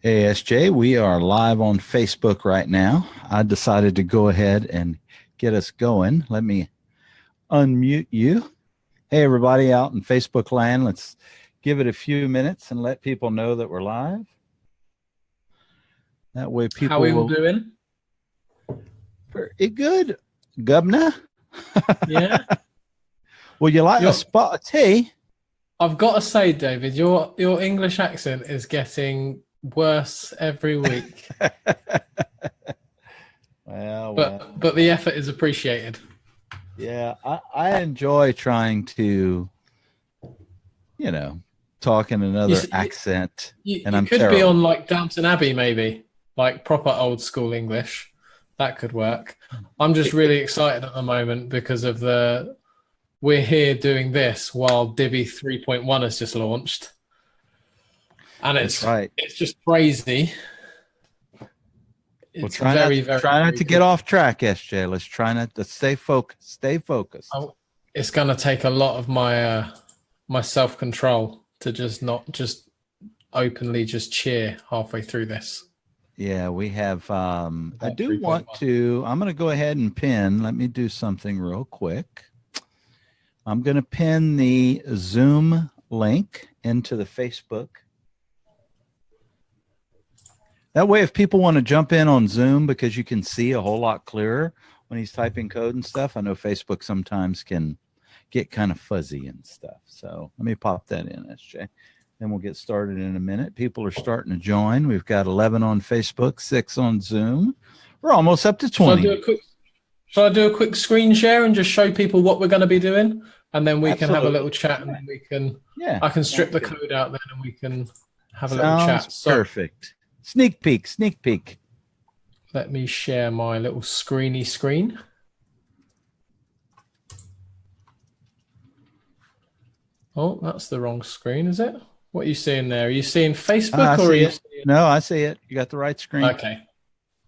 Hey, SJ, we are live on Facebook right now. I decided to go ahead and get us going. Let me unmute you. Hey, everybody out in Facebook land, let's give it a few minutes and let people know that we're live. That way How people are we all will... doing? Pretty good, Governor. Yeah. Well, you like a spot of tea? I've got to say, David, your English accent is getting worse every week. But the effort is appreciated. Yeah, I enjoy trying to, talk in another accent. You I'm could be terrible. on like Downton Abbey, maybe, like proper old school English. That could work. I'm just really excited at the moment because of we're here doing this while Divi 3.1 has just launched. And it's just crazy. We'll try not to get off track, SJ. Let's try not to stay focused. Stay focused. It's going to take a lot of my my self-control to not just openly just cheer halfway through this. Yeah, we have. I do want to. I'm going to go ahead and pin. Let me do something real quick. I'm going to pin the Zoom link into the Facebook. That way, if people want to jump in on Zoom, because you can see a whole lot clearer when he's typing code and stuff. I know Facebook sometimes can get kind of fuzzy and stuff. So let me pop that in, SJ. Then we'll get started in a minute. People are starting to join. We've got 11 on Facebook, 6 on Zoom. We're almost up to 20. Shall I do a quick screen share and just show people what we're going to be doing? And then we can have a little chat, and then we can, I can strip the code out then, and we can have a little chat. Perfect. Sneak peek, sneak peek. Let me share my little screeny screen. Oh, that's the wrong screen, is it? What are you seeing there? Are you seeing Facebook or are you seeing... No, I see it. You got the right screen. Okay,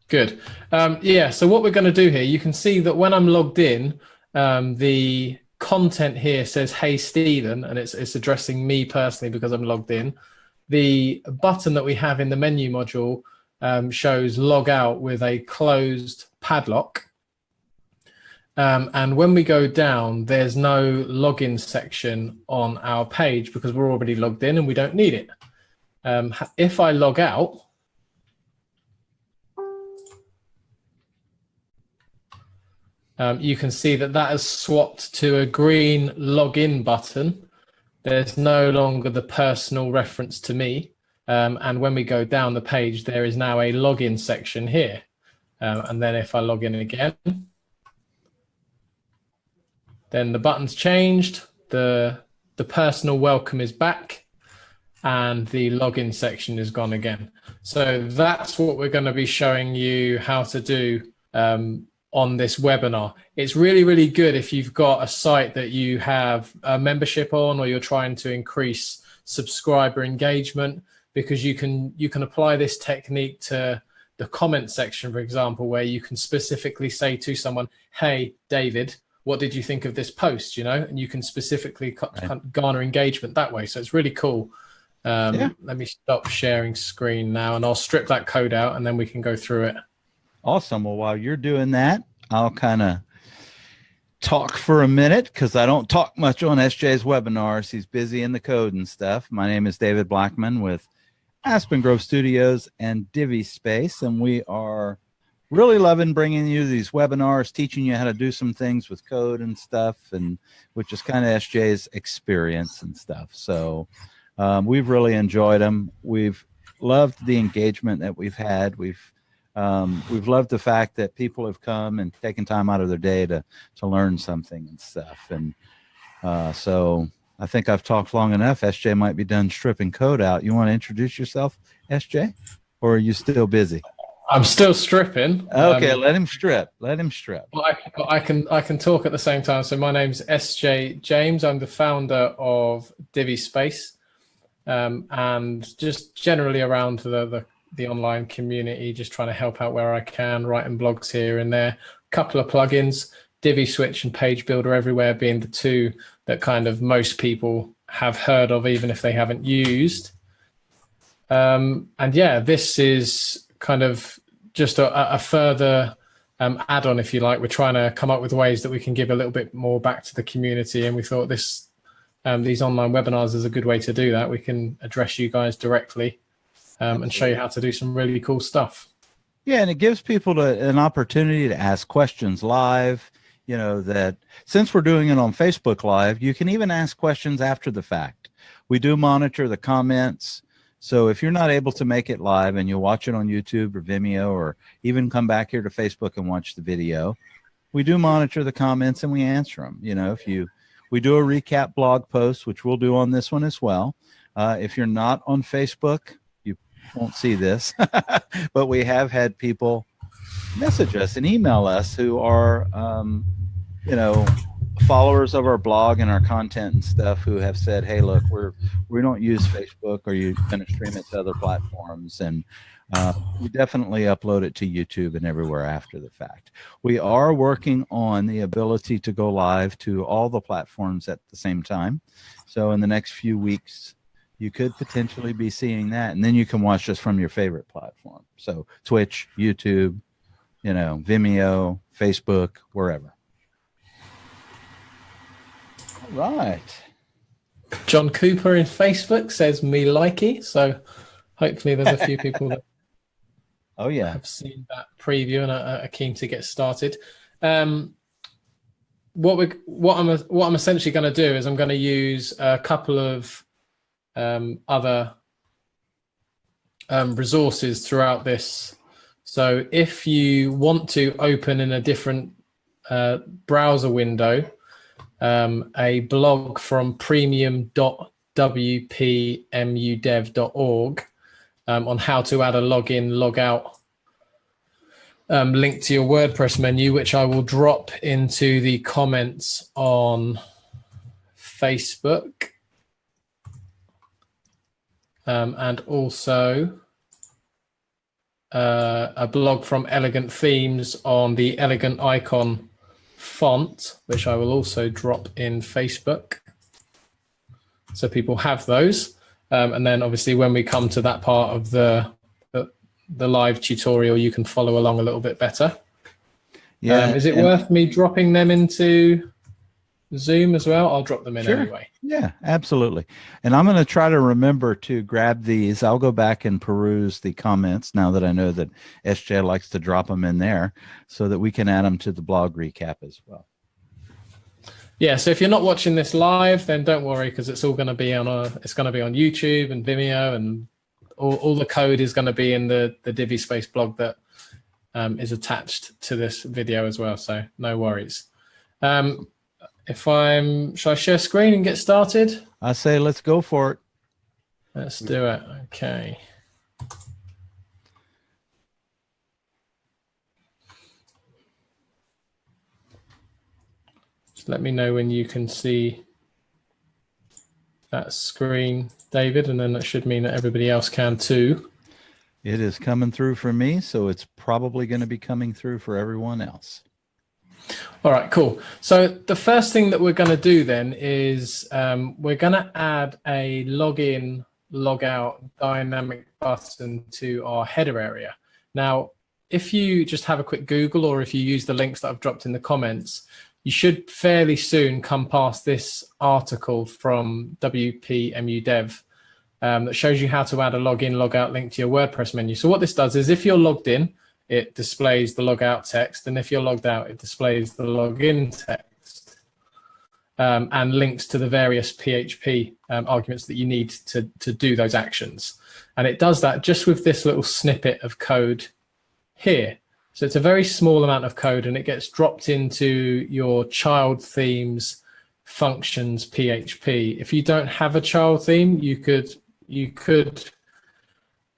good. Yeah, so what we're going to do here, you can see that when I'm logged in, the content here says, "Hey, Stephen," and it's addressing me personally because I'm logged in. The button that we have in the menu module shows log out with a closed padlock. And when we go down, there's no login section on our page because we're already logged in and we don't need it. If I log out, you can see that has swapped to a green login button. There's no longer the personal reference to me. And when we go down the page, there is now a login section here. And then if I log in again, then the button's changed, the personal welcome is back, and the login section is gone again. So that's what we're going to be showing you how to do on this webinar. It's really, really good if you've got a site that you have a membership on, or you're trying to increase subscriber engagement, because you can apply this technique to the comment section, for example, where you can specifically say to someone, "Hey, David, what did you think of this post?" And you can specifically garner engagement that way. So it's really cool. Let me stop sharing screen now, and I'll strip that code out, and then we can go through it. Awesome. Well, while you're doing that, I'll kind of talk for a minute because I don't talk much on SJ's webinars. He's busy in the code and stuff. My name is David Blackman with Aspen Grove Studios and Divi Space, and we are really loving bringing you these webinars, teaching you how to do some things with code and stuff, and which is kind of SJ's experience and stuff. So we've really enjoyed them. We've loved the engagement that we've had. We've loved the fact that people have come and taken time out of their day to learn something and stuff. And so I think I've talked long enough. SJ might be done stripping code out. You want to introduce yourself, SJ, or are you still busy? I'm still stripping. Okay, let him strip. Let him strip. I can talk at the same time. So my name's SJ James. I'm the founder of Divi Space, and just generally around the online community, just trying to help out where I can, writing blogs here and there. A couple of plugins, Divi Switch and Page Builder Everywhere being the two that kind of most people have heard of, even if they haven't used. And yeah, this is kind of just a further add-on, if you like. We're trying to come up with ways that we can give a little bit more back to the community, and we thought these online webinars is a good way to do that. We can address you guys directly and show you how to do some really cool stuff. Yeah, and it gives people an opportunity to ask questions live. You know, that since we're doing it on Facebook Live, you can even ask questions after the fact. We do monitor the comments. So if you're not able to make it live and you watch it on YouTube or Vimeo, or even come back here to Facebook and watch the video, we do monitor the comments and we answer them. You know, we do a recap blog post, which we'll do on this one as well. If you're not on Facebook, you won't see this, but we have had people message us and email us who are, you know, followers of our blog and our content and stuff, who have said, hey, look, we don't use Facebook, or you're going to stream it to other platforms. And we definitely upload it to YouTube and everywhere after the fact. We are working on the ability to go live to all the platforms at the same time. So in the next few weeks, you could potentially be seeing that. And then you can watch us from your favorite platform. So Twitch, YouTube, you know, Vimeo, Facebook, wherever. All right. John Cooper in Facebook says me likey. So hopefully there's a few people that have seen that preview and are keen to get started. What I'm essentially going to do is I'm going to use a couple of other resources throughout this. So if you want to open in a different browser window a blog from premium.wpmudev.org on how to add a login, logout link to your WordPress menu, which I will drop into the comments on Facebook. And also a blog from Elegant Themes on the Elegant Icon font, which I will also drop in Facebook, so people have those. And then obviously when we come to that part of the live tutorial, you can follow along a little bit better. Yeah. Is it worth me dropping them into Zoom as well? I'll drop them in anyway. Yeah, absolutely. And I'm going to try to remember to grab these. I'll go back and peruse the comments now that I know that SJ likes to drop them in there, so that we can add them to the blog recap as well. Yeah, so if you're not watching this live, then don't worry, because it's all going to be on YouTube and Vimeo, and all the code is going to be in the Divi Space blog that is attached to this video as well. So no worries. Shall I share screen and get started? I say let's go for it. Let's do it. Okay. Just let me know when you can see that screen, David, and then that should mean that everybody else can too. It is coming through for me, so it's probably going to be coming through for everyone else. All right, cool. So the first thing that we're going to do then is we're going to add a login, logout dynamic button to our header area. Now, if you just have a quick Google, or if you use the links that I've dropped in the comments, you should fairly soon come past this article from WPMUDev that shows you how to add a login, logout link to your WordPress menu. So what this does is, if you're logged in, it displays the logout text, and if you're logged out, it displays the login text and links to the various PHP arguments that you need to do those actions. And it does that just with this little snippet of code here. So it's a very small amount of code, and it gets dropped into your child themes functions PHP. If you don't have a child theme, you could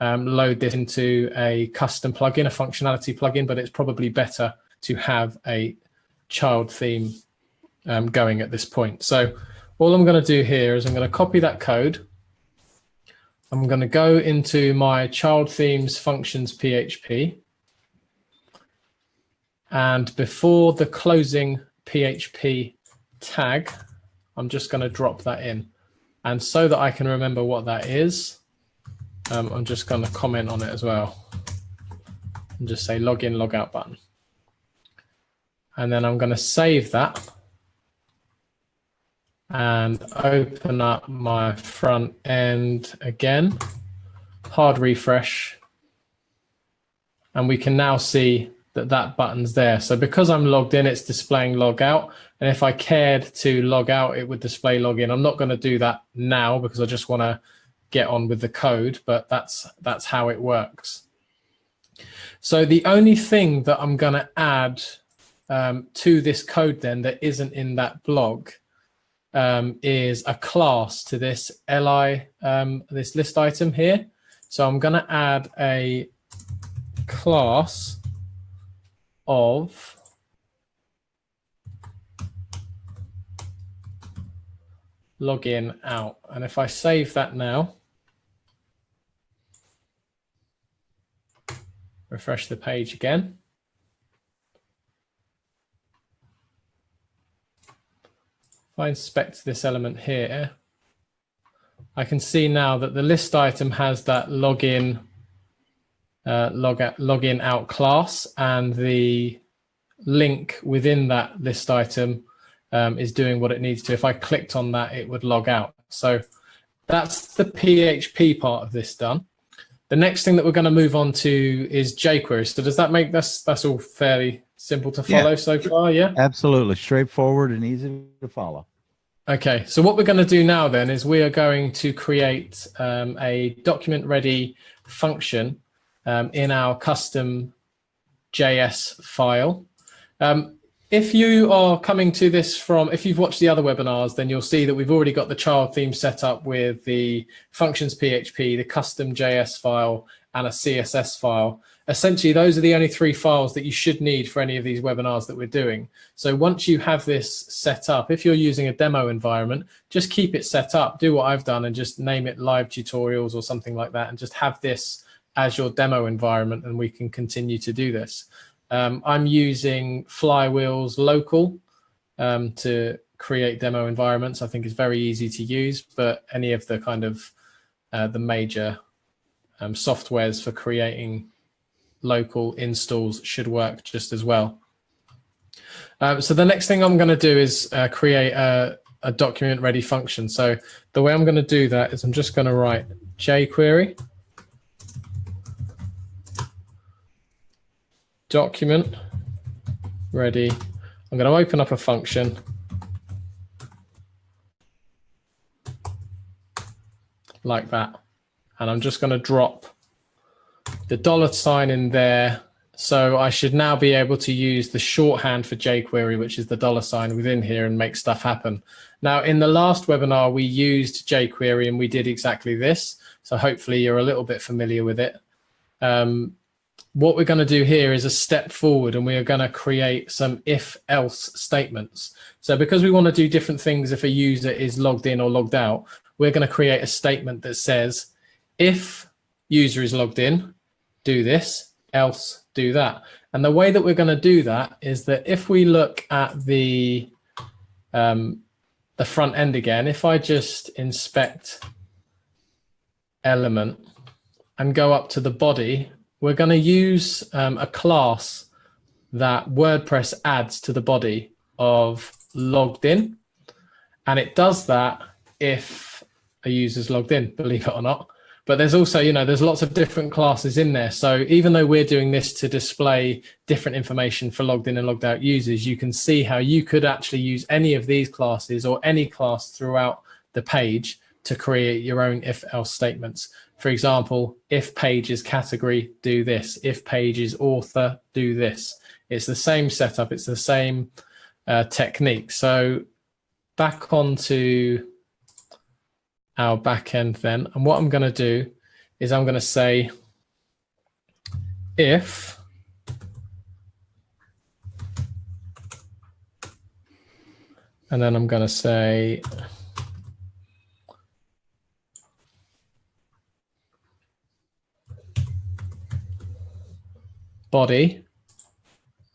load this into a custom plugin, a functionality plugin, but it's probably better to have a child theme going at this point. So all I'm going to do here is I'm going to copy that code. I'm going to go into my child themes functions PHP. And before the closing PHP tag, I'm just going to drop that in. And so that I can remember what that is, I'm just going to comment on it as well and just say login, logout button. And then I'm going to save that and open up my front end again, hard refresh. And we can now see that that button's there. So because I'm logged in, it's displaying log out. And if I cared to log out, it would display login. I'm not going to do that now because I just want to get on with the code, but that's how it works. So the only thing that I'm going to add to this code then that isn't in that blog is a class to this this list item here. So I'm going to add a class of login out. And if I save that now, refresh the page again. If I inspect this element here, I can see now that the list item has that login login out class, and the link within that list item is doing what it needs to. If I clicked on that, it would log out. So that's the PHP part of this done. The next thing that we're going to move on to is jQuery. So does that make that's all fairly simple to follow so far? Yeah, absolutely straightforward and easy to follow. Okay, so what we're going to do now then is we are going to create a document ready function in our custom JS file. If you are coming to this if you've watched the other webinars, then you'll see that we've already got the child theme set up with the functions PHP, the custom JS file, and a CSS file. Essentially, those are the only 3 files that you should need for any of these webinars that we're doing. So once you have this set up, if you're using a demo environment, just keep it set up, do what I've done and just name it live tutorials or something like that, and just have this as your demo environment, and we can continue to do this. I'm using Flywheel's local to create demo environments. I think it's very easy to use, but any of the kind of the major softwares for creating local installs should work just as well. So the next thing I'm going to do is create a document ready function. So the way I'm going to do that is I'm just going to write jQuery document ready. I'm going to open up a function like that, and I'm just going to drop the $sign in there. So I should now be able to use the shorthand for jQuery, which is the $sign within here, and make stuff happen. Now, in the last webinar, we used jQuery and we did exactly this. So hopefully you're a little bit familiar with it. What we're going to do here is a step forward, and we are going to create some if-else statements. So because we want to do different things if a user is logged in or logged out, we're going to create a statement that says, if user is logged in, do this, else do that. And the way that we're going to do that is that if we look at the front end again, if I just inspect element and go up to the body, we're going to use a class that WordPress adds to the body of logged in. And it does that if a user's logged in, believe it or not. But there's also, there's lots of different classes in there. So even though we're doing this to display different information for logged in and logged out users, you can see how you could actually use any of these classes or any class throughout the page to create your own if-else statements. For example, if page is category, do this. If page is author, do this. It's the same setup. It's the same technique. So back onto our back end then. And what I'm going to do is I'm going to say if and then I'm going to say body,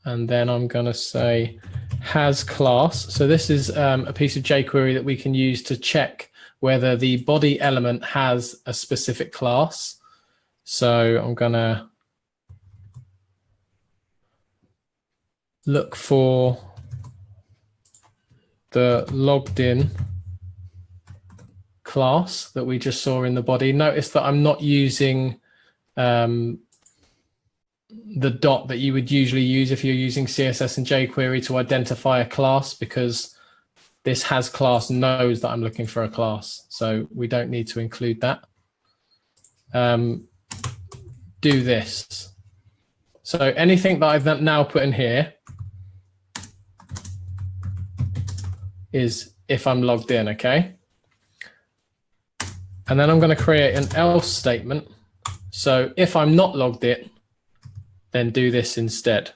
and then I'm going to say has class. So this is a piece of jQuery that we can use to check whether the body element has a specific class. So I'm going to look for the logged in class that we just saw in the body. Notice that I'm not using the dot that you would usually use if you're using CSS and jQuery to identify a class, because this has class knows that I'm looking for a class. So we don't need to include that. Do this. So anything that I've now put in here is if I'm logged in, okay? And then I'm going to create an else statement. So if I'm not logged in, then do this instead.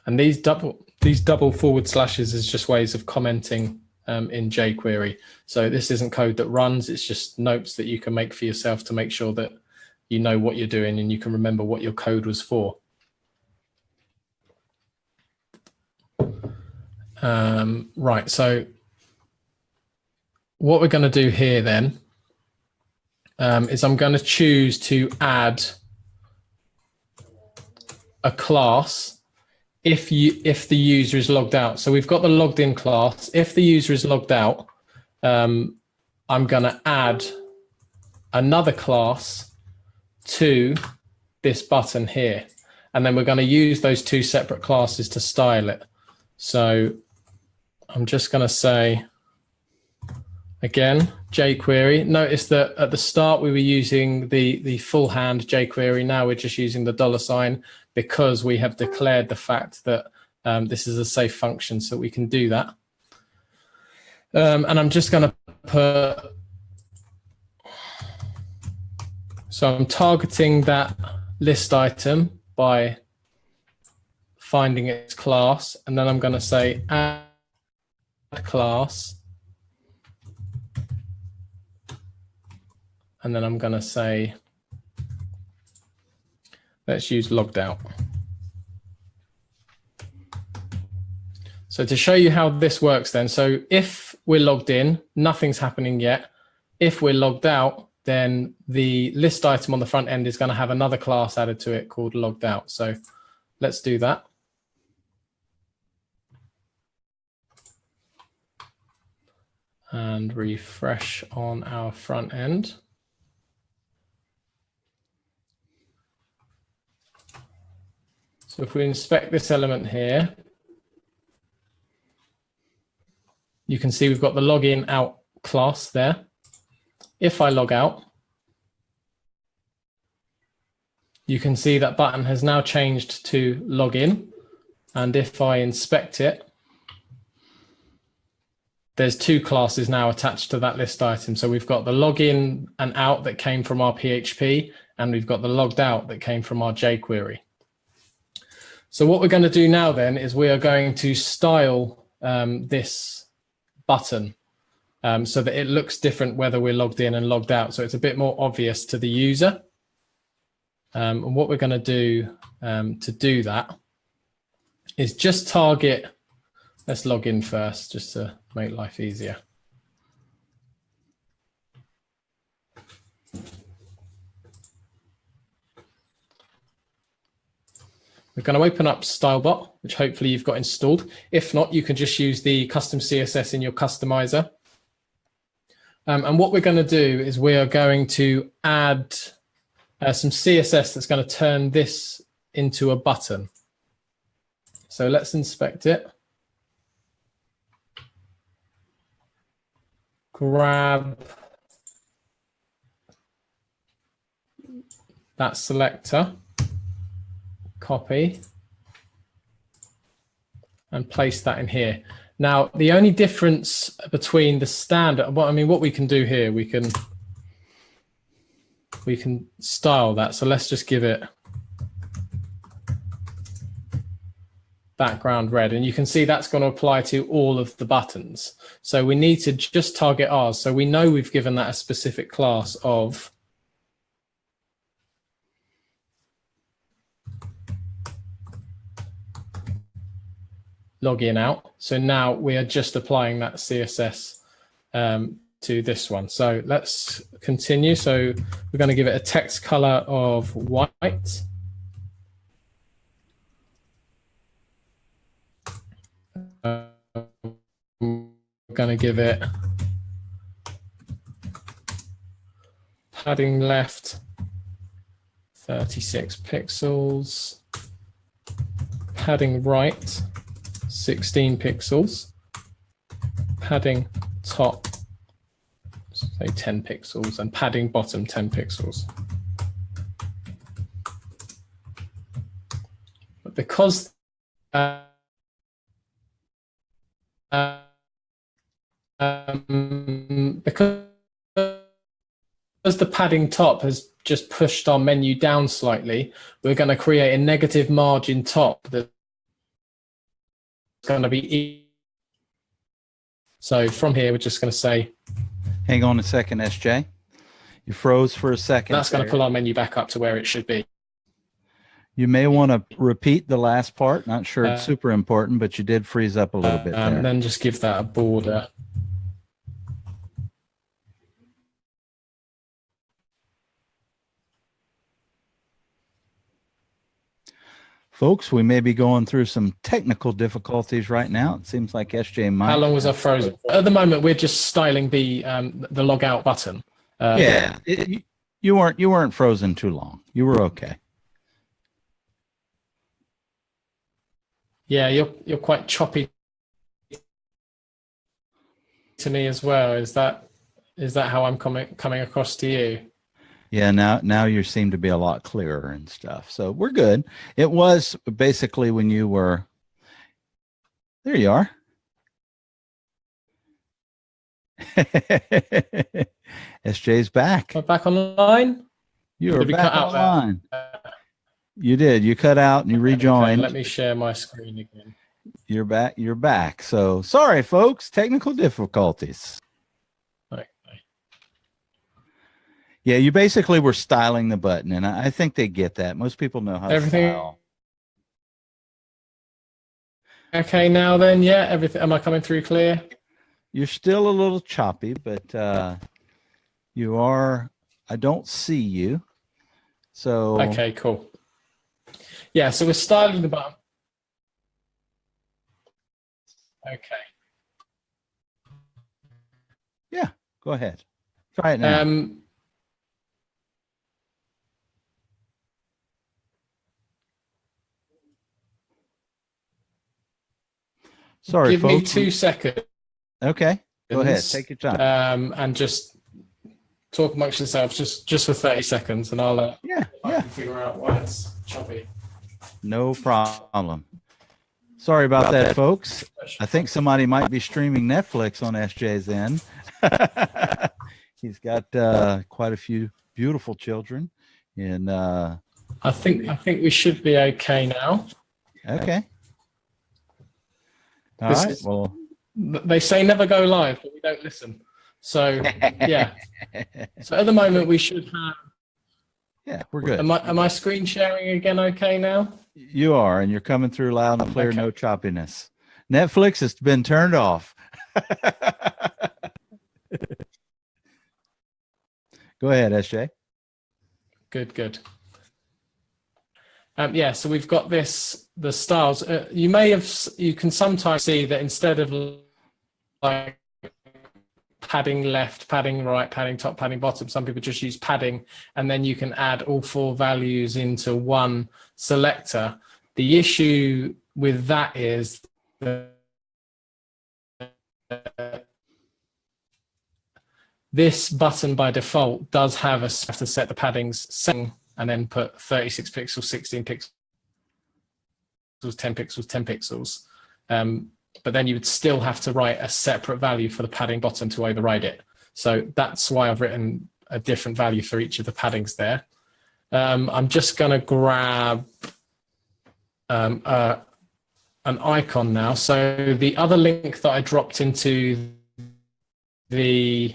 And these double forward slashes is just ways of commenting in jQuery. So this isn't code that runs, it's just notes that you can make for yourself to make sure that you know what you're doing and you can remember what your code was for. Right, so what we're going to do here then is I'm going to choose to add a class if the user is logged out. So we've got the logged in class. If the user is logged out, I'm going to add another class to this button here. And then we're going to use those two separate classes to style it. So I'm just going to say, again, jQuery. Notice that at the start we were using the full hand jQuery. Now we're just using the $, because we have declared the fact that this is a safe function, so we can do that. And I'm just going to put, so I'm targeting that list item by finding its class, and then I'm going to say add class, and then I'm going to say, let's use logged out. So to show you how this works then, so if we're logged in, nothing's happening yet. If we're logged out, then the list item on the front end is going to have another class added to it called logged out. So let's do that. And refresh on our front end. So if we inspect this element here, you can see we've got the login out class there. If I log out, you can see that button has now changed to login. And if I inspect it, there's two classes now attached to that list item. So we've got the login and out that came from our PHP, and we've got the logged out that came from our jQuery. So what we're going to do now then is we are going to style this button so that it looks different whether we're logged in and logged out. So it's a bit more obvious to the user. And what we're going to do that is just target, let's log in first just to make life easier. We're going to open up Stylebot, which hopefully you've got installed. If not, you can just use the custom CSS in your customizer. And what we're going to do is we are going to add some CSS that's going to turn this into a button. So let's inspect it. Grab that selector, copy, and place that in here. Now, the only difference between the standard, well, I mean, what we can do here, we can style that. So let's just give it background red, and you can see that's going to apply to all of the buttons. So we need to just target ours. So we know we've given that a specific class of login out. So now we are just applying that CSS to this one. So let's continue. So we're going to give it a text color of white. We're going to give it padding left 36 pixels, padding right 16 pixels, padding top say 10 pixels, and padding bottom 10 pixels. But because the padding top has just pushed our menu down slightly, we're going to create a negative margin top that's going to be. So from here, we're just going to say. Hang on a second, SJ. You froze for a second. That's going to pull our menu back up to where it should be. You may want to repeat the last part. Not sure it's super important, but you did freeze up a little bit there. And then just give that a border. Folks, we may be going through some technical difficulties right now. It seems like SJ might. How long was I frozen? At the moment, we're just styling the log out button. You weren't frozen too long. You were okay. Yeah, you're quite choppy to me as well. Is that how I'm coming across to you? Yeah, now you seem to be a lot clearer and stuff. So we're good. It was basically when you were. There you are. SJ's back. Am I back online? You are back online. You did. You cut out and you rejoined. Okay, let me share my screen again. You're back. You're back. So sorry, folks. Technical difficulties. Okay. Yeah, you basically were styling the button, and I think they get that. Most people know how to style. Okay, now then, yeah, everything. Am I coming through clear? You're still a little choppy, but you are. I don't see you. So okay, cool. Yeah, so we're styling the button. Okay. Yeah, go ahead. Try it now. Sorry, give folks. me 2 seconds. Okay, go ahead. Take your time. And just talk amongst yourselves just for 30 seconds, and I'll I can figure out why it's choppy. No problem. Sorry about that, folks. I think somebody might be streaming Netflix on SJ's end. He's got quite a few beautiful children, and I think we should be okay now. Okay. All right. Well, they say never go live, but we don't listen. So yeah. So at the moment we should have. Yeah, we're good. Am I screen sharing again? Okay now. You are, and you're coming through loud and clear. Okay. No choppiness. Netflix has been turned off. Go ahead, SJ. Good. Yeah, so we've got the styles. You can sometimes see that instead of like padding left, padding right, padding top, padding bottom, some people just use padding, and then you can add all 4 values into one selector. The issue with that is that this button by default does have to set the paddings setting and then put 36 pixels, 16 pixels, 10 pixels, 10 pixels. But then you would still have to write a separate value for the padding bottom to override it. So that's why I've written a different value for each of the paddings there. I'm just going to grab an icon now. So the other link that I dropped into the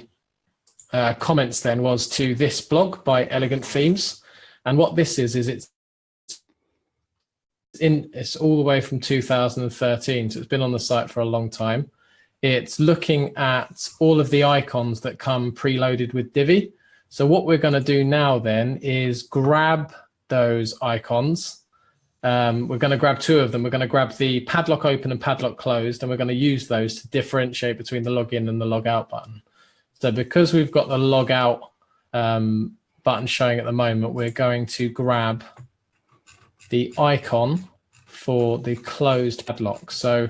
comments then was to this blog by Elegant Themes. And what this is it's all the way from 2013, so it's been on the site for a long time. it's looking at all of the icons that come preloaded with Divi. So what we're going to do now then is grab those icons. We're going to grab two of them. We're going to grab the padlock open and padlock closed, and we're going to use those to differentiate between the login and the log out button. So because we've got the log out button showing at the moment, we're going to grab the icon for the closed padlock. So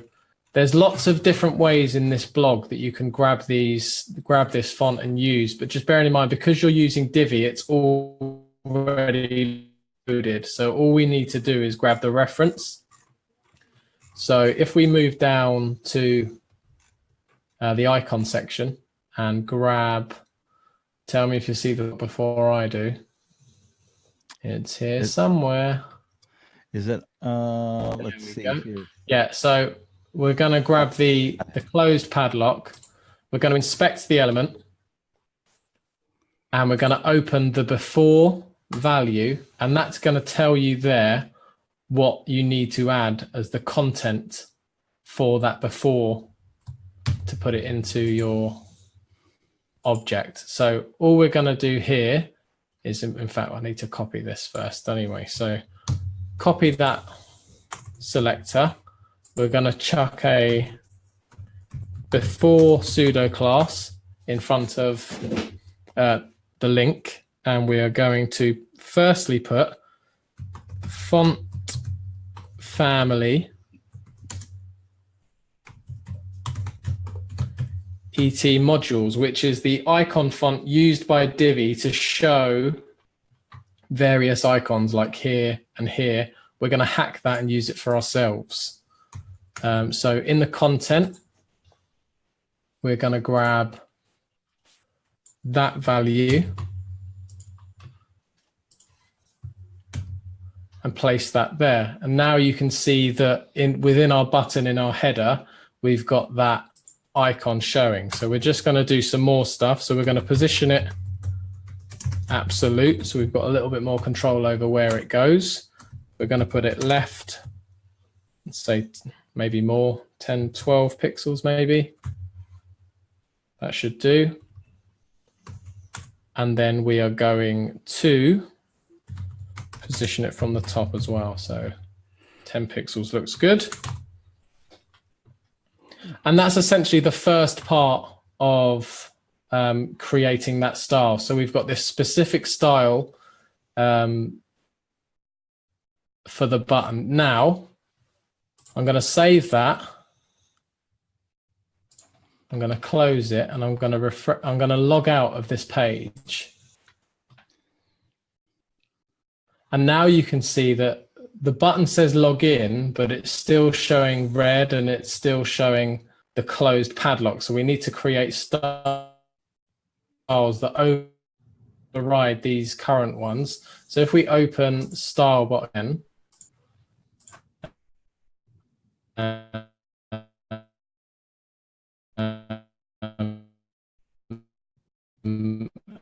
there's lots of different ways in this blog that you can grab this font and use, but just bearing in mind, because you're using Divi, it's already loaded. So all we need to do is grab the reference. So if we move down to the icon section and grab, tell me if you see that before I do. It's here somewhere. Is it? Let's see here. Yeah, so we're going to grab the closed padlock. We're going to inspect the element, and we're going to open the before value, and that's going to tell you there what you need to add as the content for that before to put it into your object. So all we're going to do here is, in fact, I need to copy this first anyway. So copy that selector. We're going to chuck a before pseudo class in front of the link, and we are going to firstly put font family ET modules, which is the icon font used by Divi to show various icons like here and here. We're going to hack that and use it for ourselves. So in the content, we're going to grab that value and place that there. And now you can see that within our button in our header, we've got that icon showing. So we're just going to do some more stuff. So we're going to position it absolute. So we've got a little bit more control over where it goes. We're going to put it left, let's say maybe more, 10, 12 pixels maybe. That should do. And then we are going to position it from the top as well. So 10 pixels looks good. And that's essentially the first part of creating that style. So we've got this specific style for the button. Now, I'm going to save that. I'm going to close it, and I'm going to log out of this page. And now you can see that the button says log in, but it's still showing red and it's still showing the closed padlock. So we need to create styles that override these current ones. So if we open style button,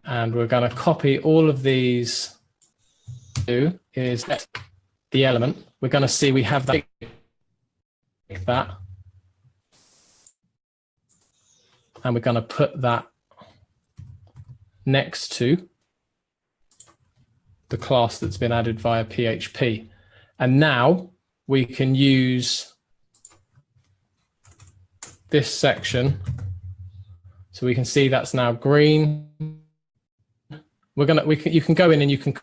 and we're going to copy all of these. Is the element. We're going to see we have that, and we're going to put that next to the class that's been added via PHP. And now we can use this section. So we can see that's now green. You can go in and you can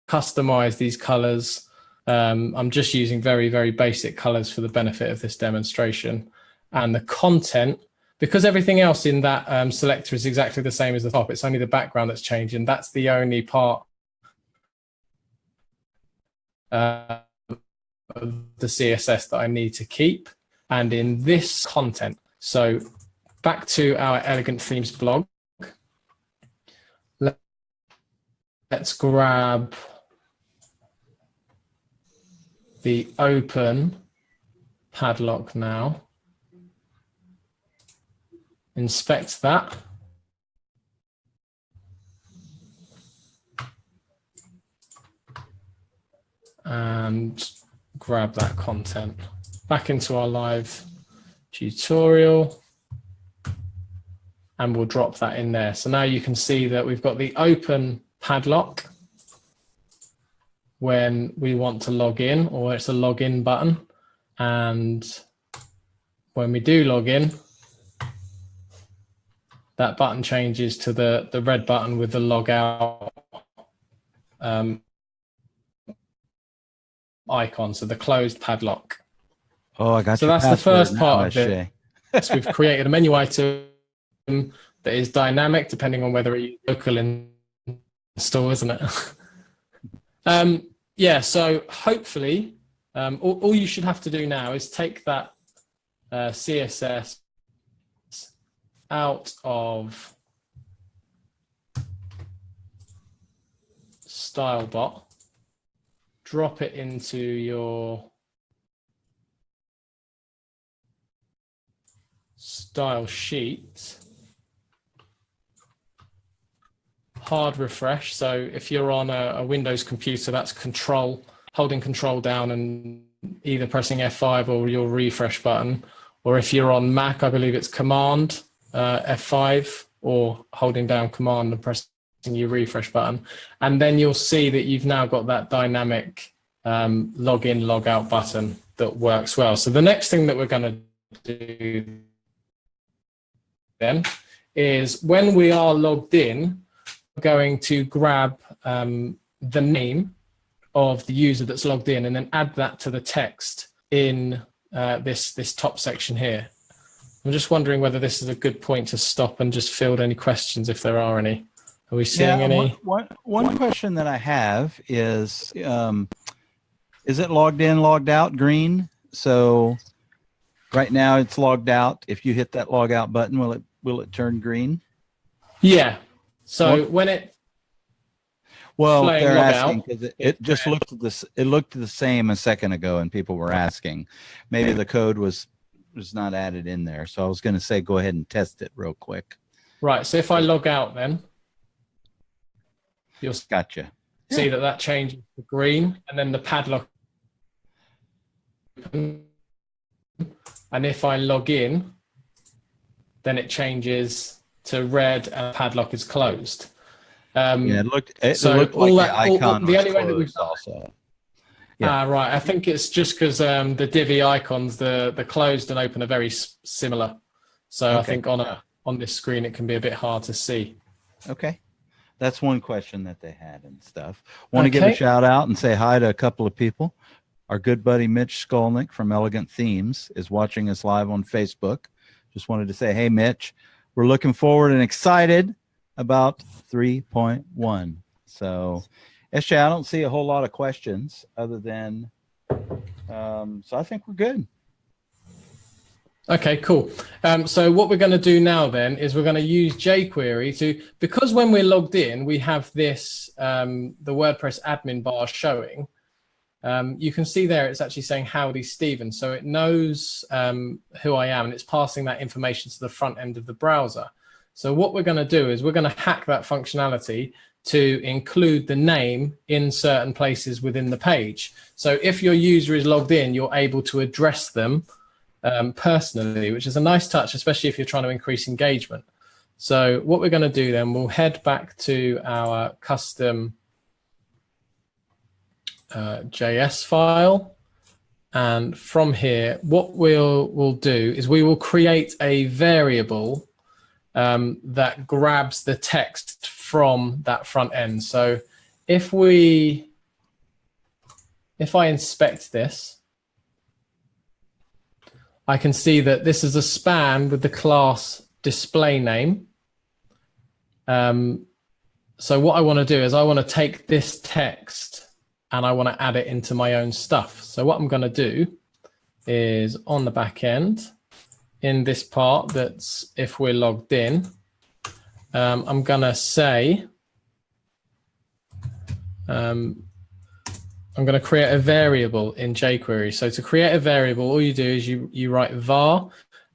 customize these colors. I'm just using very, very basic colors for the benefit of this demonstration. And the content, because everything else in that selector is exactly the same as the top, it's only the background that's changing. That's the only part of the CSS that I need to keep. And in this content, so back to our Elegant Themes blog, let's grab the open padlock now. Inspect that. And grab that content back into our live tutorial, and we'll drop that in there. So now you can see that we've got the open padlock when we want to log in, or it's a login button. And when we do log in, that button changes to the red button with the log out icon, so the closed padlock. Oh, I got so your that's the first now, part of it. So we've created a menu item that is dynamic depending on whether it's local install, isn't it? Yeah, so hopefully all you should have to do now is take that CSS out of StyleBot, drop it into your style sheet, hard refresh. So if you're on a Windows computer, that's holding control down and either pressing F5 or your refresh button. Or if you're on Mac, I believe it's Command F5 or holding down Command and pressing your refresh button. And then you'll see that you've now got that dynamic login, log out button that works well. So the next thing that we're going to do then is when we are logged in, we're going to grab the name of the user that's logged in and then add that to the text in this top section here. I'm just wondering whether this is a good point to stop and just field any questions if there are any. Are we seeing any? One question that I have is it logged in, logged out green? So right now it's logged out. If you hit that log out button, will it turn green? Yeah. So when it they're asking because it just looked the same a second ago, and people were asking. Maybe the code was not added in there. So I was going to say go ahead and test it real quick. Right. So if I log out, then you'll see that changes to green, and then the padlock. And if I log in, then it changes to red and padlock is closed. It looked like the icon was closed also. Yeah. Right. I think it's just because the Divi icons, the closed and open, are very similar. So I think on this screen it can be a bit hard to see. Okay. That's one question that they had and stuff. Want to give a shout out and say hi to a couple of people. Our good buddy Mitch Skolnick from Elegant Themes is watching us live on Facebook. Just wanted to say, hey, Mitch, we're looking forward and excited about 3.1. So, SJ, I don't see a whole lot of questions other than, so I think we're good. Okay, cool. So what we're going to do now then is we're going to use jQuery because when we're logged in, we have this, the WordPress admin bar showing. You can see there it's actually saying howdy Stephen, so it knows who I am and it's passing that information to the front end of the browser. So what we're going to do is we're going to hack that functionality to include the name in certain places within the page. So if your user is logged in, you're able to address them personally, which is a nice touch, especially if you're trying to increase engagement. So what we're going to do then, we'll head back to our custom JS file, and from here what we'll do is we will create a variable that grabs the text from that front end. So if I inspect this, I can see that this is a span with the class display name. So what I want to do is I want to take this text and I want to add it into my own stuff. So what I'm going to do is on the back end, in this part that's if we're logged in, I'm going to say, I'm going to create a variable in jQuery. So to create a variable, all you do is you write var,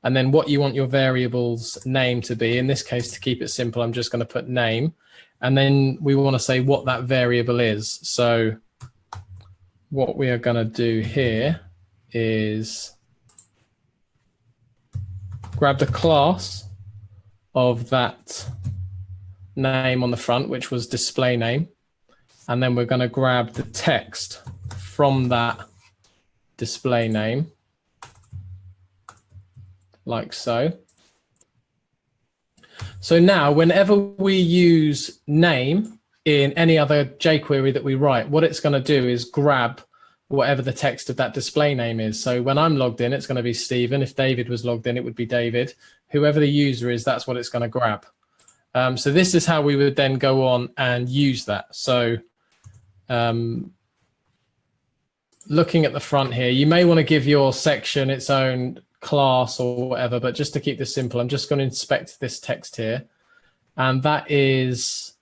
and then what you want your variable's name to be. In this case, to keep it simple, I'm just going to put name. And then we want to say what that variable is. So what we are going to do here is grab the class of that name on the front, which was display name. And then we're going to grab the text from that display name, like so. So now whenever we use name in any other jQuery that we write, what it's going to do is grab whatever the text of that display name is. So when I'm logged in, it's going to be Stephen. If David was logged in, it would be David. Whoever the user is, that's what it's going to grab. So this is how we would then go on and use that. So looking at the front here, you may want to give your section its own class or whatever, but just to keep this simple, I'm just going to inspect this text here. And that is,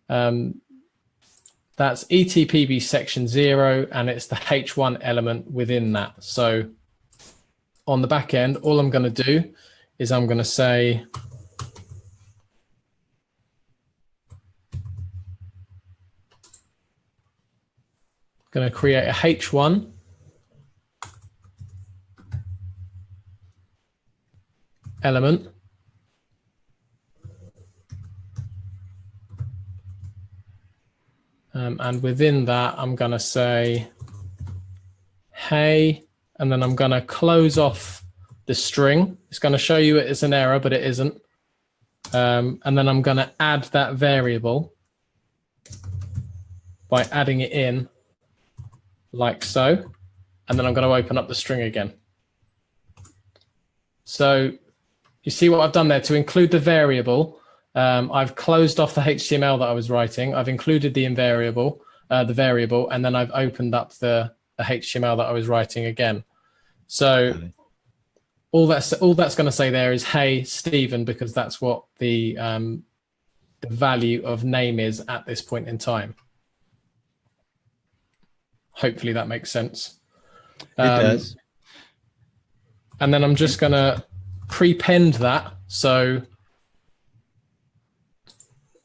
that's ETPB section 0, and it's the H1 element within that. So on the back end, all I'm going to do is I'm going to say, going to create a H1 element. And within that, I'm going to say, hey, and then I'm going to close off the string. It's going to show you it is an error, but it isn't. And then I'm going to add that variable by adding it in like so. And then I'm going to open up the string again. So you see what I've done there to include the variable. I've closed off the HTML that I was writing. I've included the variable, and then I've opened up the HTML that I was writing again. So all that's going to say there is, hey, Stephen, because that's what the value of name is at this point in time. Hopefully that makes sense. It does. And then I'm just going to prepend that. So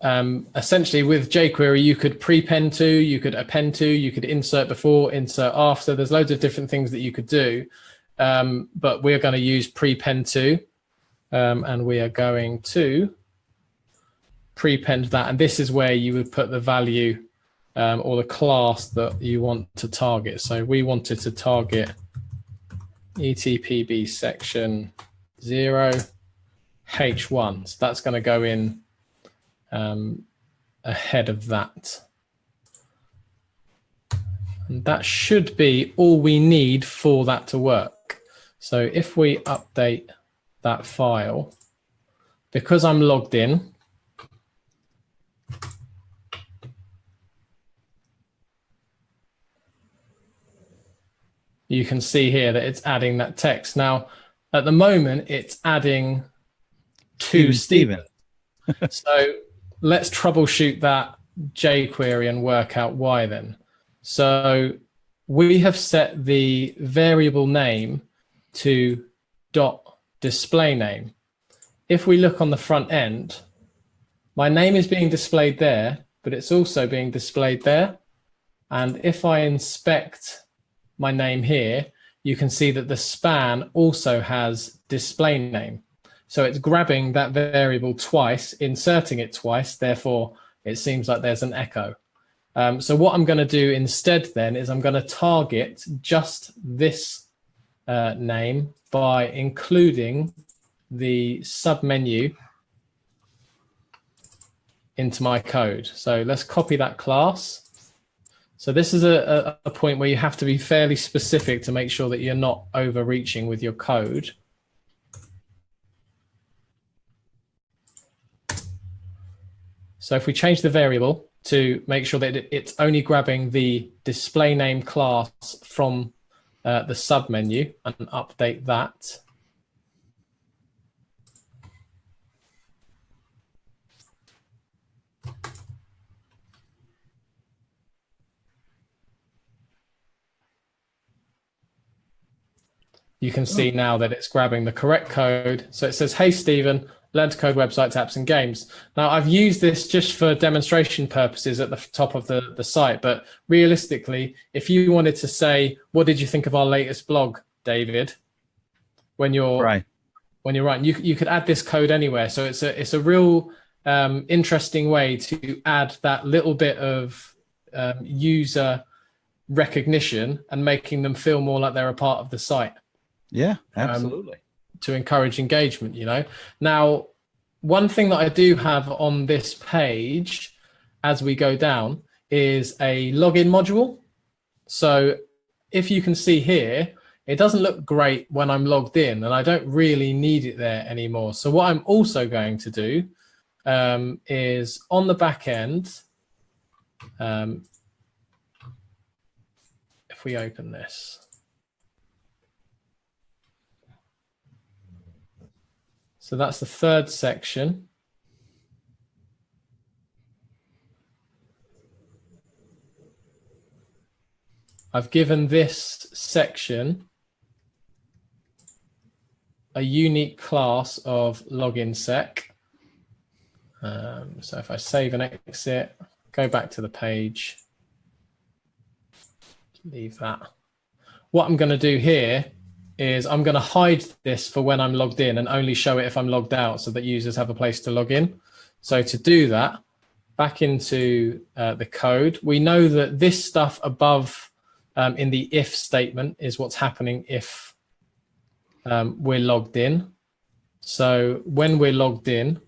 essentially with jQuery, you could prepend to, you could append to, you could insert before, insert after. There's loads of different things that you could do. But we're going to use prepend to, and we are going to prepend that. And this is where you would put the value or the class that you want to target. So we wanted to target ETPB section 0 H1. So that's going to go in ahead of that. And that should be all we need for that to work. So if we update that file, because I'm logged in, you can see here that it's adding that text. Now, at the moment, it's adding to Stephen. So let's troubleshoot that jQuery and work out why then. So we have set the variable name to .displayName. If we look on the front end, my name is being displayed there, but it's also being displayed there. And if I inspect my name here, you can see that the span also has display name. So it's grabbing that variable twice, inserting it twice, therefore it seems like there's an echo. So what I'm going to do instead then is I'm going to target just this name by including the submenu into my code. So let's copy that class. So this is a point where you have to be fairly specific to make sure that you're not overreaching with your code. So if we change the variable to make sure that it's only grabbing the display name class from the submenu and update that. You can see now that it's grabbing the correct code. So it says, hey, Stephen, learn to code websites, apps, and games. Now, I've used this just for demonstration purposes at the top of the site. But realistically, if you wanted to say, what did you think of our latest blog, David? When you're when you're writing. You could add this code anywhere. So it's a real interesting way to add that little bit of user recognition and making them feel more like they're a part of the site. Yeah, absolutely. To encourage engagement, you know. Now, one thing that I do have on this page as we go down is a login module. So if you can see here, it doesn't look great when I'm logged in, and I don't really need it there anymore. So what I'm also going to do is on the back end, if we open this, so that's the third section. I've given this section a unique class of login sec. So if I save and exit, go back to the page, leave that. What I'm going to do here is I'm going to hide this for when I'm logged in and only show it if I'm logged out so that users have a place to log in. So to do that, back into the code, we know that this stuff above in the if statement is what's happening if we're logged in. So when we're logged in,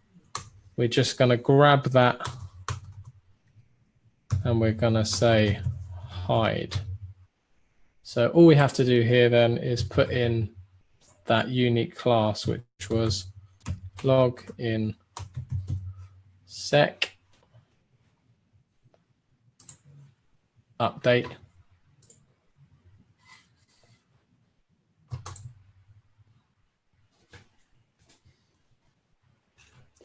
we're just going to grab that and we're going to say hide. So all we have to do here then is put in that unique class, which was login sec update.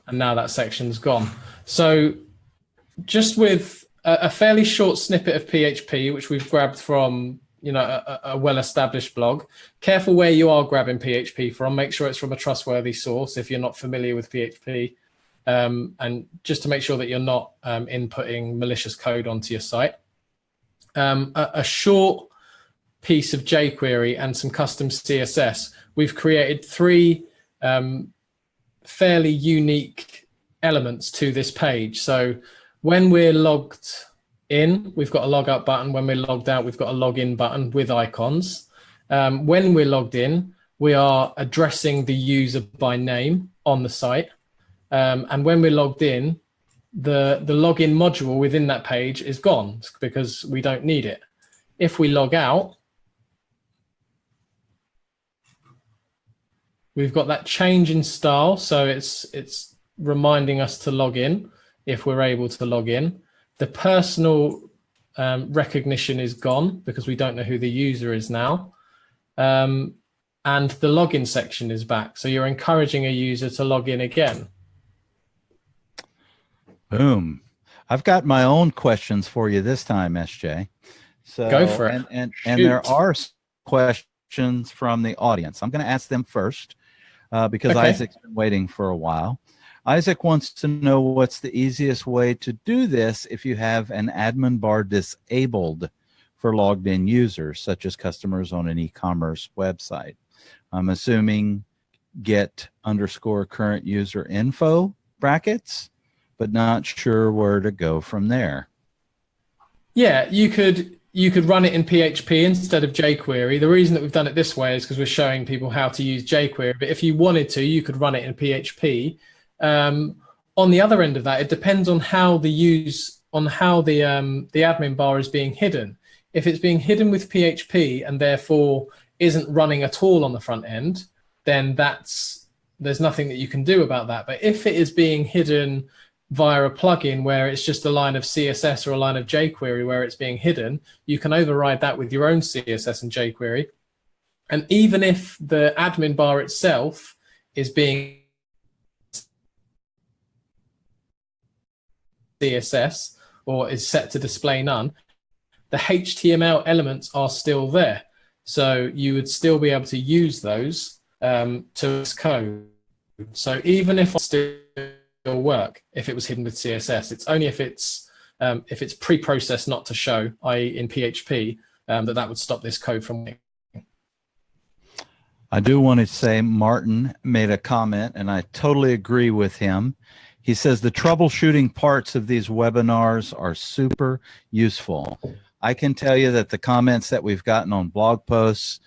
And now that section's gone. So just with a fairly short snippet of PHP, which we've grabbed from a well-established blog, careful where you are grabbing PHP from. Make sure it's from a trustworthy source if you're not familiar with PHP. And just to make sure that you're not inputting malicious code onto your site. A short piece of jQuery and some custom CSS. We've created 3 fairly unique elements to this page. So when we're logged in, we've got a log out button. When we're logged out, we've got a login button with icons. When we're logged in, we are addressing the user by name on the site. And when we're logged in, the login module within that page is gone because we don't need it. If we log out, we've got that change in style. So it's reminding us to log in if we're able to log in. The personal recognition is gone because we don't know who the user is now. And the login section is back. So you're encouraging a user to log in again. Boom. I've got my own questions for you this time, SJ. So go for it. And there are questions from the audience. I'm going to ask them first because Okay. Isaac's been waiting for a while. Isaac wants to know what's the easiest way to do this if you have an admin bar disabled for logged in users, such as customers on an e-commerce website. I'm assuming get _ current user info brackets, but not sure where to go from there. Yeah, you could run it in PHP instead of jQuery. The reason that we've done it this way is because we're showing people how to use jQuery. But if you wanted to, you could run it in PHP. On the other end of that, it depends on how the admin bar is being hidden. If it's being hidden with PHP and therefore isn't running at all on the front end, then there's nothing that you can do about that. But if it is being hidden via a plugin where it's just a line of CSS or a line of jQuery where it's being hidden, you can override that with your own CSS and jQuery. And even if the admin bar itself is being CSS or is set to display none, the HTML elements are still there. So you would still be able to use those to this code. So even if it still work, if it was hidden with CSS, it's only if it's pre-processed not to show, i.e. in PHP, that would stop this code from working. I do want to say Martin made a comment, and I totally agree with him. He says the troubleshooting parts of these webinars are super useful. I can tell you that the comments that we've gotten on blog posts,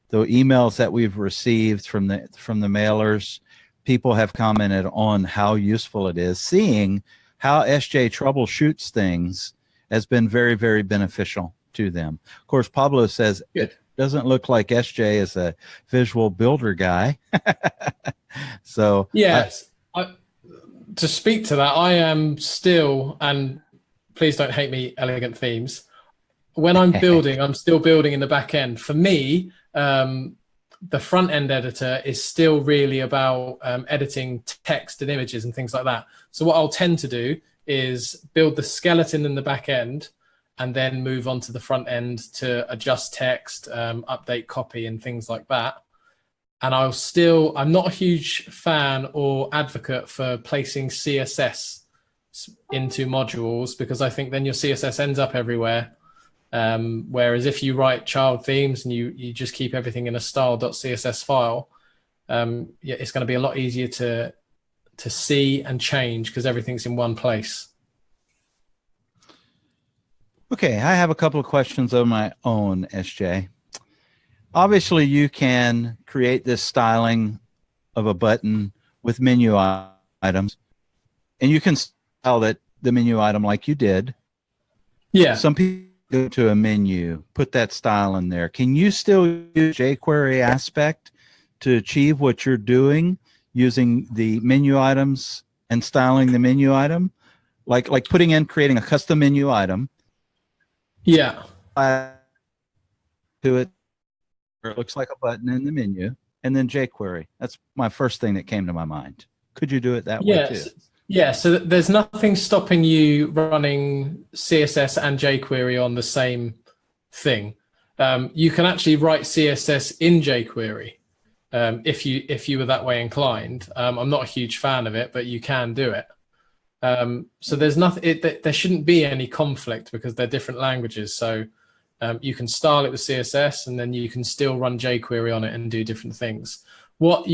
the emails that we've received from the mailers, people have commented on how useful it is. Seeing how SJ troubleshoots things has been very, very beneficial to them. Of course, Pablo says Good. it doesn't look like SJ is a visual builder guy. So yes, to speak to that, I am still, and please don't hate me, Elegant Themes. When I'm building, I'm still building in the back end. For me, the front end editor is still really about editing text and images and things like that. So what I'll tend to do is build the skeleton in the back end and then move on to the front end to adjust text, update copy and things like that. And I'm not a huge fan or advocate for placing CSS into modules, because I think then your CSS ends up everywhere. Whereas if you write child themes and you just keep everything in a style.css file, it's going to be a lot easier to see and change because everything's in one place. Okay, I have a couple of questions of my own, SJ. Obviously, you can create this styling of a button with menu items, and you can style the menu item like you did. Yeah. Some people go to a menu, put that style in there. Can you still use jQuery aspect to achieve what you're doing using the menu items and styling the menu item? Like creating a custom menu item. Yeah. To it, where it looks like a button in the menu, and then jQuery. That's my first thing that came to my mind. Could you do it that way too? Yeah, so there's nothing stopping you running CSS and jQuery on the same thing. You can actually write CSS in jQuery if you were that way inclined. I'm not a huge fan of it, but you can do it. So there's nothing. There shouldn't be any conflict because they're different languages. So you can style it with CSS, and then you can still run jQuery on it and do different things. What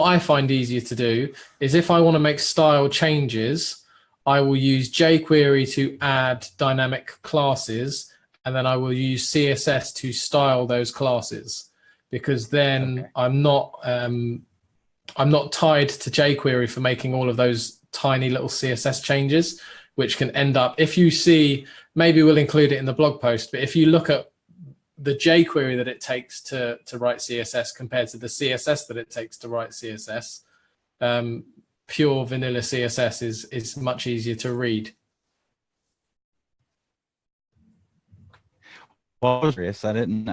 I find easier to do is if I want to make style changes, I will use jQuery to add dynamic classes, and then I will use CSS to style those classes, because then I'm not tied to jQuery for making all of those tiny little CSS changes, which can end up, if you see, maybe we'll include it in the blog post, but if you look at the jQuery that it takes to write CSS compared to the CSS that it takes to write CSS, pure vanilla CSS is much easier to read. Well, I was curious. I didn't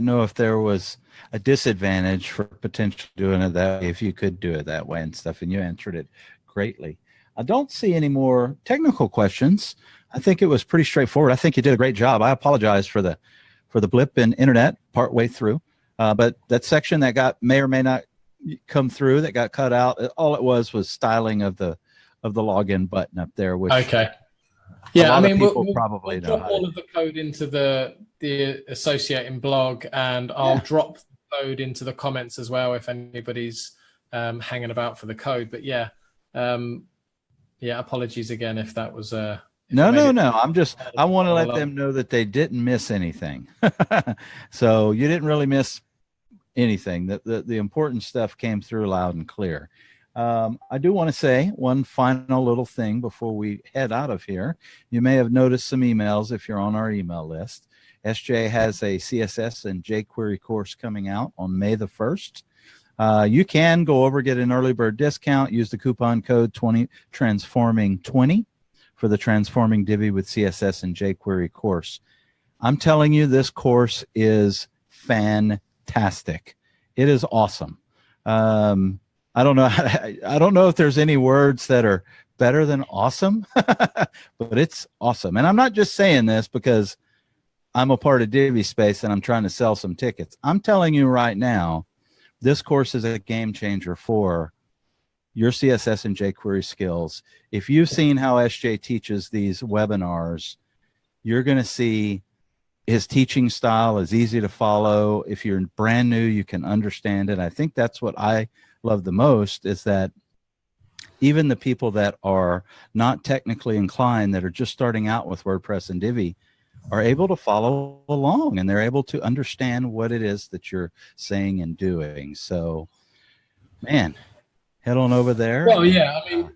know if there was a disadvantage for potentially doing it that way, if you could do it that way and stuff, and you answered it greatly. I don't see any more technical questions. I think it was pretty straightforward. I think you did a great job. I apologize for the blip in internet partway through, but that section that may or may not come through, that got cut out, all it was styling of the login button up there, which yeah, I mean, we'll probably know drop all of the code into the associating blog, and I'll drop the code into the comments as well if anybody's hanging about for the code. But yeah, apologies again if that was No. I want to let them know that they didn't miss anything. So you didn't really miss anything. The important stuff came through loud and clear. I do want to say one final little thing before we head out of here. You may have noticed some emails if you're on our email list. SJ has a CSS and jQuery course coming out on May the 1st. You can go over, get an early bird discount, use the coupon code transforming20 for the Transforming Divi with CSS and jQuery course. I'm telling you, this course is fantastic. It is awesome. I don't know if there's any words that are better than awesome, but it's awesome. And I'm not just saying this because I'm a part of Divi Space and I'm trying to sell some tickets. I'm telling you right now, this course is a game changer for your CSS and jQuery skills. If you've seen how SJ teaches these webinars, you're going to see his teaching style is easy to follow. If you're brand new, you can understand it. I think that's what I love the most, is that even the people that are not technically inclined, that are just starting out with WordPress and Divi, are able to follow along, and they're able to understand what it is that you're saying and doing. So, man, head on over there. Well, yeah, I mean,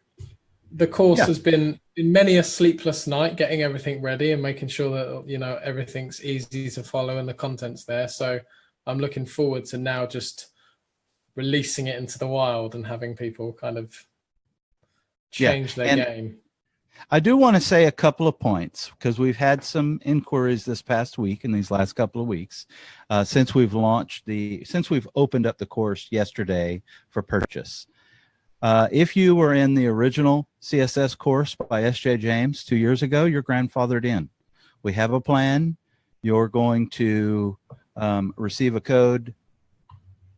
the course Yeah. has been many a sleepless night getting everything ready and making sure that, you know, everything's easy to follow and the content's there. So I'm looking forward to now just releasing it into the wild and having people kind of change their game. I do want to say a couple of points, because we've had some inquiries this past week and these last couple of weeks since we've opened up the course yesterday for purchase. If you were in the original CSS course by S.J. James 2 years ago, you're grandfathered in. We have a plan. You're going to receive a code,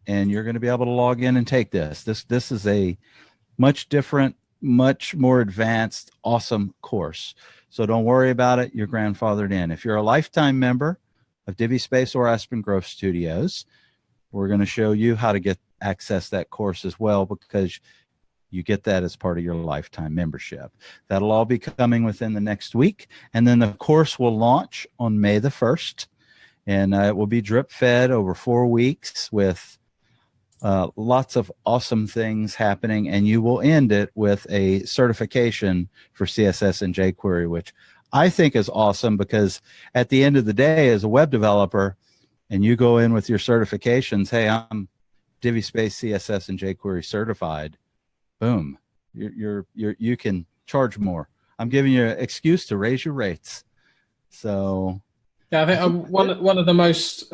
and you're going to be able to log in and take this. This is a much different, much more advanced, awesome course. So don't worry about it. You're grandfathered in. If you're a lifetime member of Divi Space or Aspen Growth Studios, we're going to show you how to access that course as well, because you get that as part of your lifetime membership. That'll all be coming within the next week. And then the course will launch on May the 1st. And it will be drip fed over 4 weeks with lots of awesome things happening. And you will end it with a certification for CSS and jQuery, which I think is awesome, because at the end of the day, as a web developer, and you go in with your certifications, hey, I'm Divi Space CSS and jQuery certified. Boom, you can charge more. I'm giving you an excuse to raise your rates. So yeah, I think one of the most,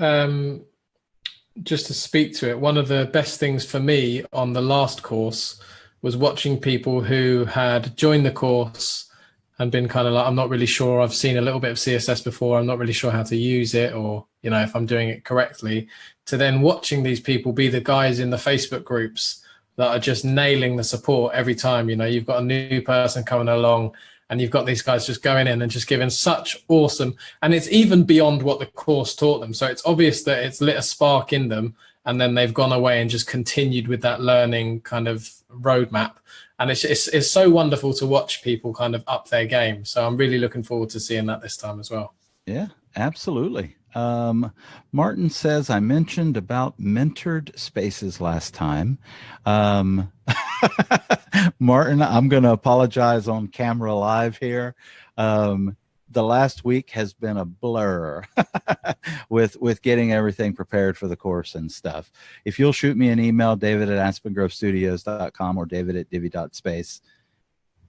just to speak to it, one of the best things for me on the last course was watching people who had joined the course and been kind of like, I'm not really sure, I've seen a little bit of CSS before, I'm not really sure how to use it, or, you know, if I'm doing it correctly, to then watching these people be the guys in the Facebook groups that are just nailing the support every time. You know, you've got a new person coming along and you've got these guys just going in and just giving such awesome, and it's even beyond what the course taught them. So it's obvious that it's lit a spark in them, and then they've gone away and just continued with that learning kind of roadmap. And it's so wonderful to watch people kind of up their game. So I'm really looking forward to seeing that this time as well. Yeah, absolutely. Martin says, I mentioned about mentored spaces last time. Martin, I'm going to apologize on camera live here. The last week has been a blur with getting everything prepared for the course and stuff. If you'll shoot me an email, david@aspengrovstudios.com or david@divi.space,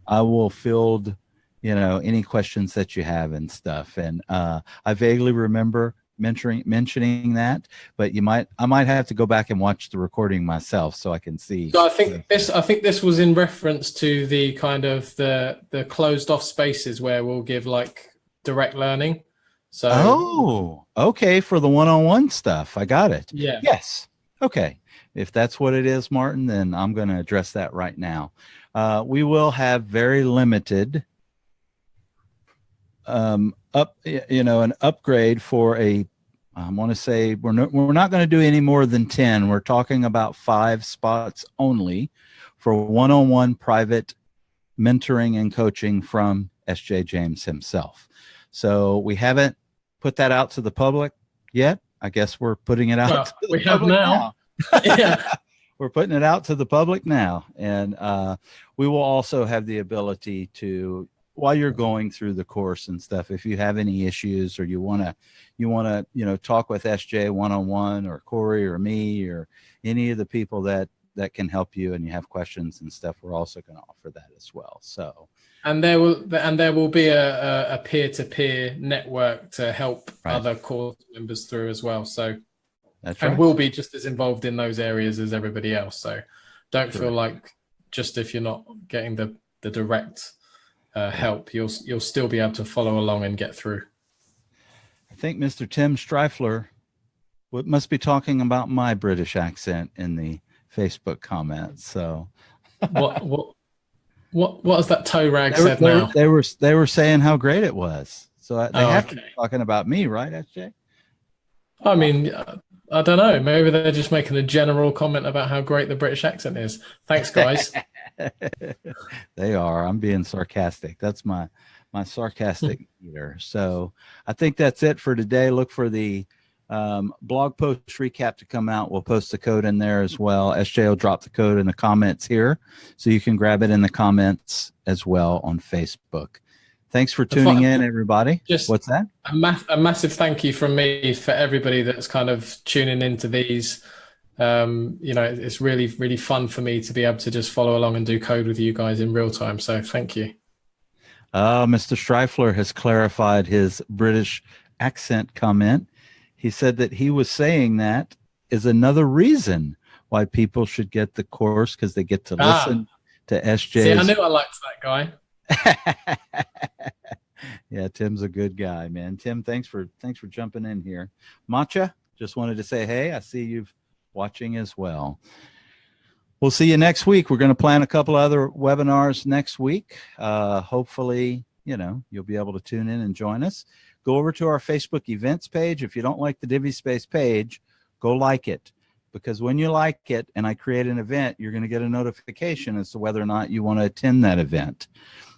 I will field any questions that you have and stuff. And I vaguely remember mentioning that, but I might have to go back and watch the recording myself so I can see. So I think this was in reference to the kind of the closed off spaces where we'll give like direct learning. So okay, for the one-on-one stuff. I got it. Yeah. Yes. Okay. If that's what it is, Martin, then I'm going to address that right now. We will have very limited an upgrade for I want to say we're not going to do any more than 10. We're talking about 5 spots only for one-on-one private mentoring and coaching from S.J. James himself. So we haven't put that out to the public yet. I guess we're putting it out. We have now. Yeah. We're putting it out to the public now. And we will also have the ability to, while you're going through the course and stuff, if you have any issues or you want to talk with SJ one-on-one, or Corey or me or any of the people that can help you, and you have questions and stuff, we're also going to offer that as well. So, and there will be a peer-to-peer network to help other course members through as well. So that's right. And we'll be just as involved in those areas as everybody else. So don't feel like just if you're not getting the direct help, you'll still be able to follow along and get through. I think Mr. Tim Streifler must be talking about my British accent in the Facebook comments. So what has that toe rag said now? They were saying how great it was. So they Oh, have to okay. be talking about me, right, SJ? I mean, I don't know. Maybe they're just making a general comment about how great the British accent is. Thanks, guys. They are. I'm being sarcastic. That's my sarcastic meter. So I think that's it for today. Look for the blog post recap to come out. We'll post the code in there as well. SJ will drop the code in the comments here, so you can grab it in the comments as well on Facebook. Thanks for tuning in, everybody. Just What's that? a massive thank you from me for everybody that's kind of tuning into these. You know, it's really, really fun for me to be able to just follow along and do code with you guys in real time. So thank you. Mr. Streifler has clarified his British accent comment. He said that he was saying that is another reason why people should get the course, because they get to listen to SJ's. See, I knew I liked that guy. Yeah, Tim's a good guy, man. Tim, thanks for jumping in here. Matcha, just wanted to say, hey, I see you've watching as well. We'll see you next week. We're going to plan a couple other webinars next week. Hopefully, you'll be able to tune in and join us. Go over to our Facebook events page. If you don't like the Divi Space page, go like it, because when you like it and I create an event, you're going to get a notification as to whether or not you want to attend that event.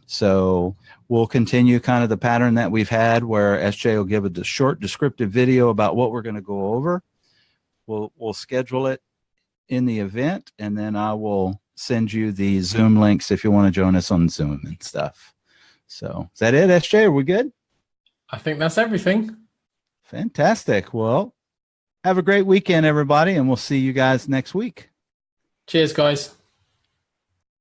So we'll continue kind of the pattern that we've had, where SJ will give a short descriptive video about what we're going to go over. We'll schedule it in the event, and then I will send you the Zoom links if you want to join us on Zoom and stuff. So is that it, SJ? Are we good? I think that's everything. Fantastic. Well, have a great weekend, everybody, and we'll see you guys next week. Cheers, guys.